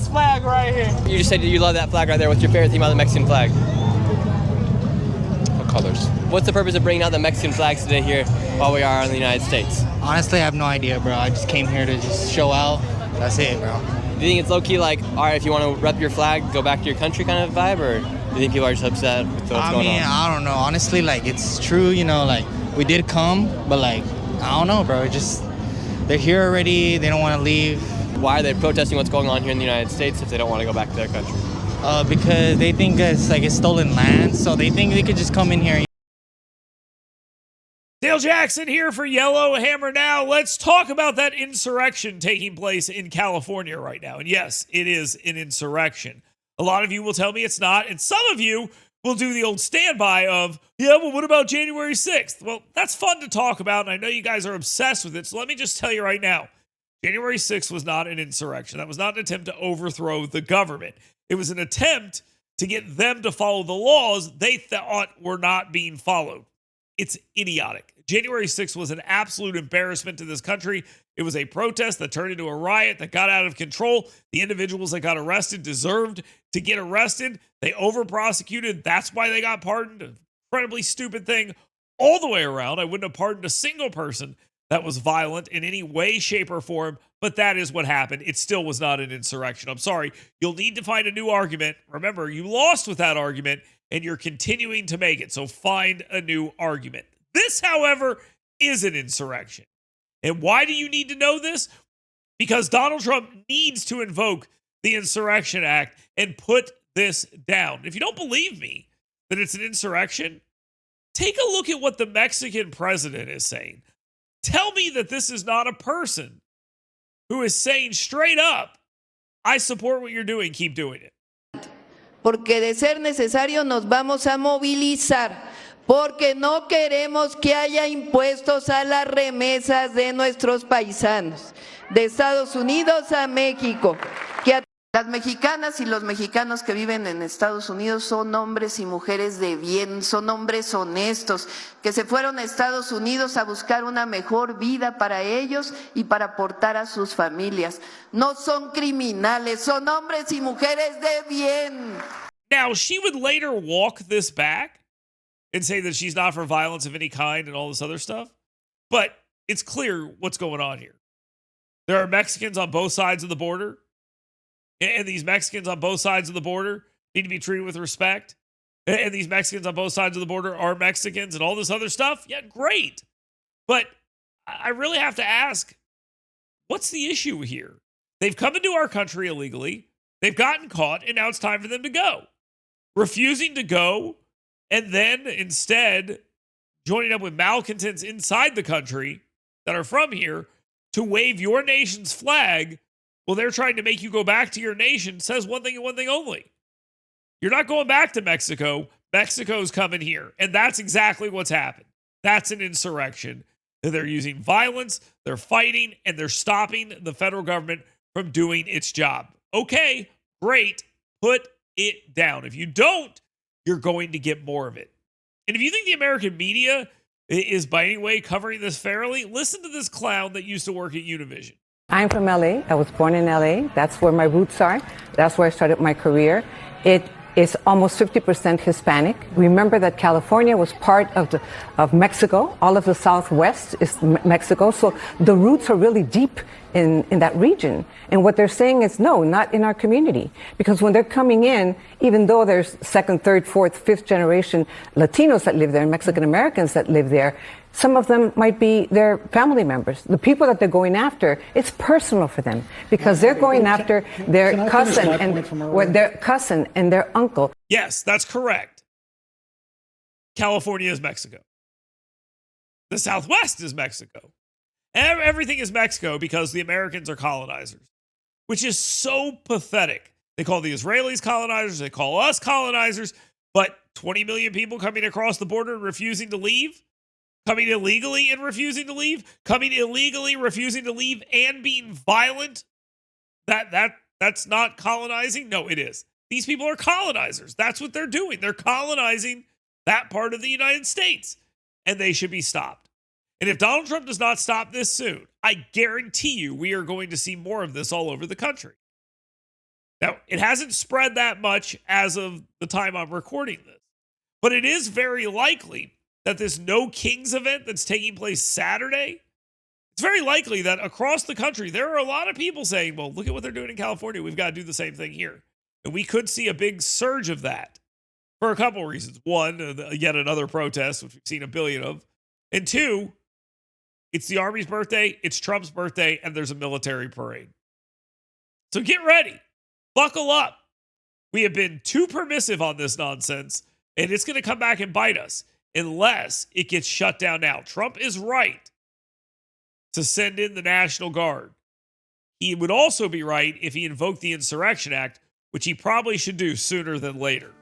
this flag right here. You just said you love that flag right there. What's your favorite thing about the Mexican flag? What colors? What's the purpose of bringing out the Mexican flags today here while we are in the United States? Honestly, I have no idea, bro. I just came here to just show out. That's it, bro. Do you think it's low-key like, all right, if you want to rep your flag, go back to your country kind of vibe, or do you think people are just upset with what's going on? I don't know. Honestly, like, it's true, you know, like, we did come, but, like, I don't know, bro. They're here already. They don't want to leave. Why are they protesting what's going on here in the United States if they don't want to go back to their country? Because they think it's stolen land, so they think they could just come in here. Dale Jackson here for Yellow Hammer Now. Let's talk about that insurrection taking place in California right now. And yes, it is an insurrection. A lot of you will tell me it's not, and some of you will do the old standby of, yeah, well, what about January 6th? Well, that's fun to talk about, and I know you guys are obsessed with it, so let me just tell you right now, January 6th was not an insurrection. That was not an attempt to overthrow the government. It was an attempt to get them to follow the laws they thought were not being followed. It's idiotic. January 6th was an absolute embarrassment to this country. It was a protest that turned into a riot that got out of control. The individuals that got arrested deserved to get arrested. They over-prosecuted. That's why they got pardoned. An incredibly stupid thing all the way around. I wouldn't have pardoned a single person that was violent in any way, shape, or form, but that is what happened. It still was not an insurrection. I'm sorry. You'll need to find a new argument. Remember, you lost with that argument, and you're continuing to make it. So find a new argument. This, however, is an insurrection. And why do you need to know this? Because Donald Trump needs to invoke the Insurrection Act and put this down. If you don't believe me that it's an insurrection, take a look at what the Mexican president is saying. Tell me that this is not a person who is saying straight up, I support what you're doing, keep doing it. Porque de ser necesario nos vamos a movilizar, porque no queremos que haya impuestos a las remesas de nuestros paisanos, de Estados Unidos a México. Las mexicanas y los mexicanos que viven en Estados Unidos son hombres y mujeres de bien, son hombres honestos, que se fueron a Estados Unidos a buscar una mejor vida para ellos y para aportar a sus familias. No son criminales, son hombres y mujeres de bien. Now, she would later walk this back and say that she's not for violence of any kind and all this other stuff. But it's clear what's going on here. There are Mexicans on both sides of the border. And these Mexicans on both sides of the border need to be treated with respect. And these Mexicans on both sides of the border are Mexicans and all this other stuff. Yeah, great. But I really have to ask, what's the issue here? They've come into our country illegally. They've gotten caught, and now it's time for them to go. Refusing to go, and then instead joining up with malcontents inside the country that are from here to wave your nation's flag. Well, they're trying to make you go back to your nation, says one thing and one thing only. You're not going back to Mexico. Mexico's coming here. And that's exactly what's happened. That's an insurrection. They're using violence, they're fighting, and they're stopping the federal government from doing its job. Okay, great. Put it down. If you don't, you're going to get more of it. And if you think the American media is by any way covering this fairly, listen to this clown that used to work at Univision. I'm from LA. I was born in LA. That's where my roots are. That's where I started my career. It is almost 50% Hispanic. Remember that California was part of Mexico. All of the Southwest is Mexico. So the roots are really deep in that region. And what they're saying is, no, not in our community. Because when they're coming in, even though there's second, third, fourth, fifth generation Latinos that live there, Mexican Americans that live there, some of them might be their family members. The people that they're going after, it's personal for them because they're going after their cousin and their uncle. Yes, that's correct. California is Mexico. The Southwest is Mexico. Everything is Mexico because the Americans are colonizers, which is so pathetic. They call the Israelis colonizers. They call us colonizers. But 20 million people coming across the border and refusing to leave? Coming illegally and refusing to leave? Coming illegally, refusing to leave, and being violent? That's not colonizing? No, it is. These people are colonizers. That's what they're doing. They're colonizing that part of the United States. And they should be stopped. And if Donald Trump does not stop this soon, I guarantee you we are going to see more of this all over the country. Now, it hasn't spread that much as of the time I'm recording this, but it is very likely that this No Kings event that's taking place Saturday, it's very likely that across the country, there are a lot of people saying, well, look at what they're doing in California. We've got to do the same thing here. And we could see a big surge of that for a couple of reasons. One, yet another protest, which we've seen a billion of. And two, it's the Army's birthday, it's Trump's birthday, and there's a military parade. So get ready. Buckle up. We have been too permissive on this nonsense, and it's going to come back and bite us unless it gets shut down now. Trump is right to send in the National Guard. He would also be right if he invoked the Insurrection Act, which he probably should do sooner than later.